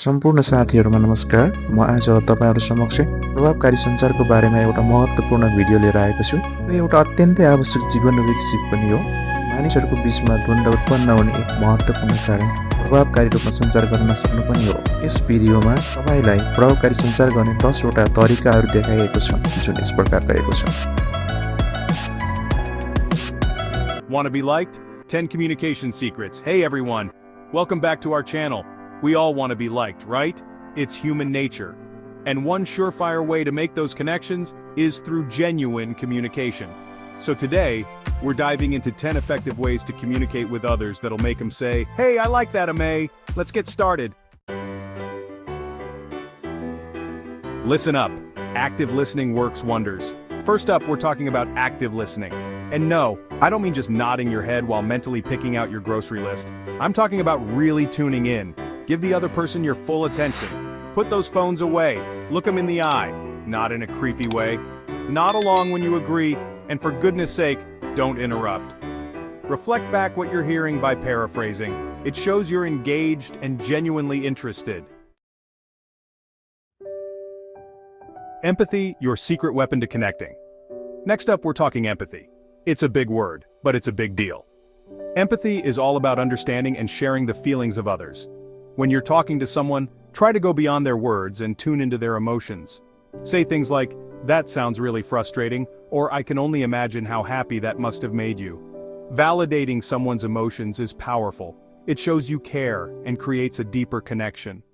सम्पूर्ण साथीहरुमा नमस्कार। म आज तपाईहरु समक्ष प्रभावकारी सञ्चारको बारेमा एउटा महत्त्वपूर्ण भिडियो लिएर आएको छु। यो एउटा अत्यन्तै आवश्यक जीवनोपयोगी सिप पनि हो। मानिसहरुको बीचमा द्वन्द्व उत्पन्न हुने एक महत्त्वपूर्ण कारण प्रभावकारी रूपमा सञ्चार गर्न नसक्नु पनि हो। यस भिडियोमा तपाईलाई प्रभावकारी सञ्चार गर्ने 10 वटा तरिकाहरु देखाइएको छ, जुन यस प्रकार रहेको छ। Want to be liked? 10 communication secrets. Hey everyone, welcome back to our channel. We all want to be liked, right? It's human nature. And one surefire way to make those connections is through genuine communication. So today, we're diving into 10 effective ways to communicate with others that'll make them say, "Hey, I like that, Amay. Let's get started." Listen up. Active listening works wonders. First up, we're talking about active listening. And no, I don't mean just nodding your head while mentally picking out your grocery list. I'm talking about really tuning in. Give the other person your full attention. Put those phones away. Look them in the eye. Not in a creepy way. Nod along when you agree, and for goodness sake, don't interrupt. Reflect back what you're hearing by paraphrasing. It shows you're engaged and genuinely interested. Empathy, your secret weapon to connecting. Next up, we're talking empathy. It's a big word, but it's a big deal. Empathy is all about understanding and sharing the feelings of others. When you're talking to someone, try to go beyond their words and tune into their emotions. Say things like, "That sounds really frustrating," or "I can only imagine how happy that must have made you." Validating someone's emotions is powerful. It shows you care and creates a deeper connection.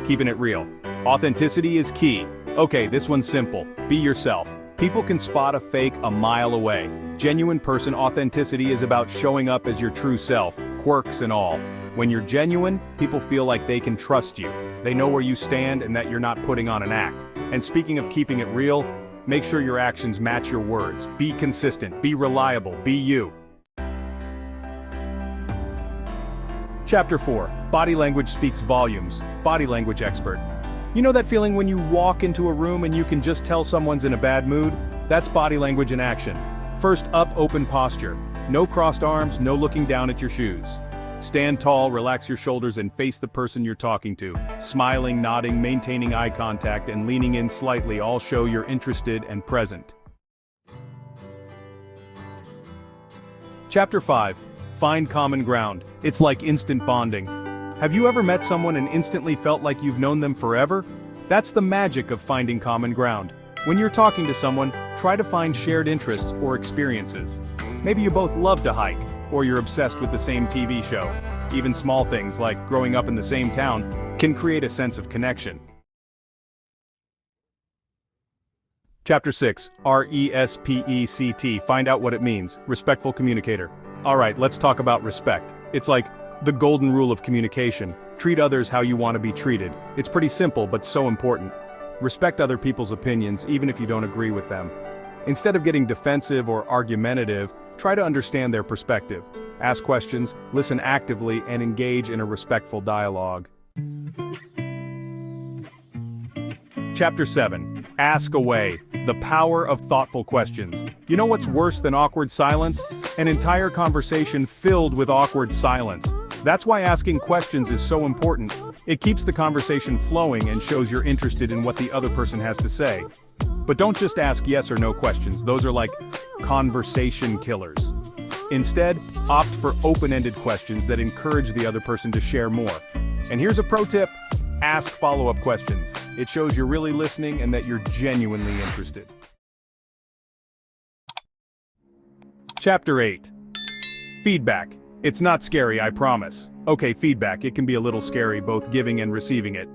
Keeping it real. Authenticity is key. Okay, this one's simple. Be yourself. People can spot a fake a mile away. Genuine person authenticity is about showing up as your true self, quirks and all. When you're genuine, people feel like they can trust you. They know where you stand and that you're not putting on an act. And speaking of keeping it real, make sure your actions match your words. Be consistent, be reliable, be you. Chapter 4. Body language speaks volumes. Body language expert. You know that feeling when you walk into a room and you can just tell someone's in a bad mood? That's body language in action. First up, open posture. No crossed arms, no looking down at your shoes. Stand tall, relax your shoulders and face the person you're talking to. Smiling, nodding, maintaining eye contact, and leaning in slightly all show you're interested and present. Chapter 5. Find common ground. It's like instant bonding. Have you ever met someone and instantly felt like you've known them forever? That's the magic of finding common ground. When you're talking to someone, try to find shared interests or experiences. Maybe you both love to hike, or you're obsessed with the same TV show. Even small things like growing up in the same town can create a sense of connection. Chapter 6. RESPECT. Find out what it means. Respectful communicator. Alright, let's talk about respect. It's like the golden rule of communication. Treat others how you want to be treated. It's pretty simple, but so important. Respect other people's opinions, even if you don't agree with them. Instead of getting defensive or argumentative, try to understand their perspective. Ask questions, listen actively, and engage in a respectful dialogue. Chapter 7. Ask away. The power of thoughtful questions. You know what's worse than awkward silence? An entire conversation filled with awkward silence. That's why asking questions is so important. It keeps the conversation flowing and shows you're interested in what the other person has to say. But don't just ask yes or no questions. Those are like conversation killers. Instead, opt for open-ended questions that encourage the other person to share more. And here's a pro tip. Ask follow-up questions. It shows you're really listening and that you're genuinely interested. Chapter 8. Feedback. It's not scary, I promise. Okay, feedback, it can be a little scary, both giving and receiving it.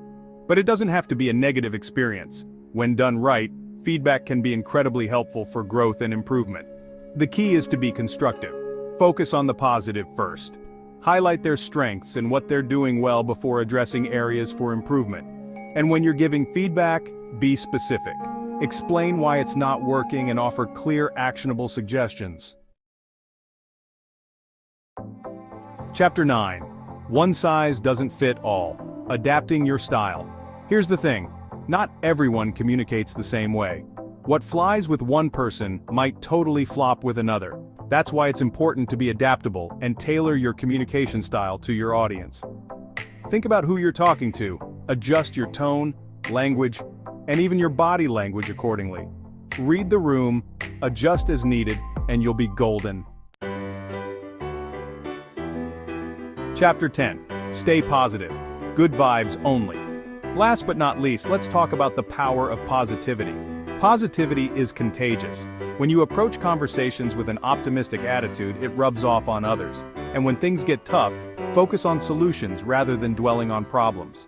But it doesn't have to be a negative experience. When done right, feedback can be incredibly helpful for growth and improvement. The key is to be constructive. Focus on the positive first. Highlight their strengths and what they're doing well before addressing areas for improvement. And when you're giving feedback, be specific. Explain why it's not working and offer clear, actionable suggestions. Chapter 9. One size doesn't fit all. Adapting your style. Here's the thing. Not everyone communicates the same way. What flies with one person might totally flop with another. That's why it's important to be adaptable and tailor your communication style to your audience. Think about who you're talking to, adjust your tone, language, and even your body language accordingly. Read the room, adjust as needed, and you'll be golden. Chapter 10. Stay positive. Good vibes only. Last but not least, let's talk about the power of positivity. Positivity is contagious. When you approach conversations with an optimistic attitude, it rubs off on others. And when things get tough, focus on solutions rather than dwelling on problems.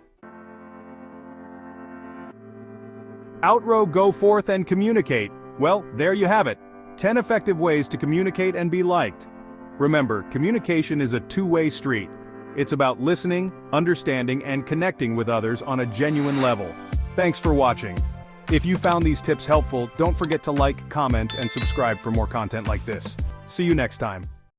Outro, go forth and communicate. Well, there you have it. 10 effective ways to communicate and be liked. Remember, communication is a two-way street. It's about listening, understanding, and connecting with others on a genuine level. Thanks for watching. If you found these tips helpful, don't forget to like, comment, and subscribe for more content like this. See you next time.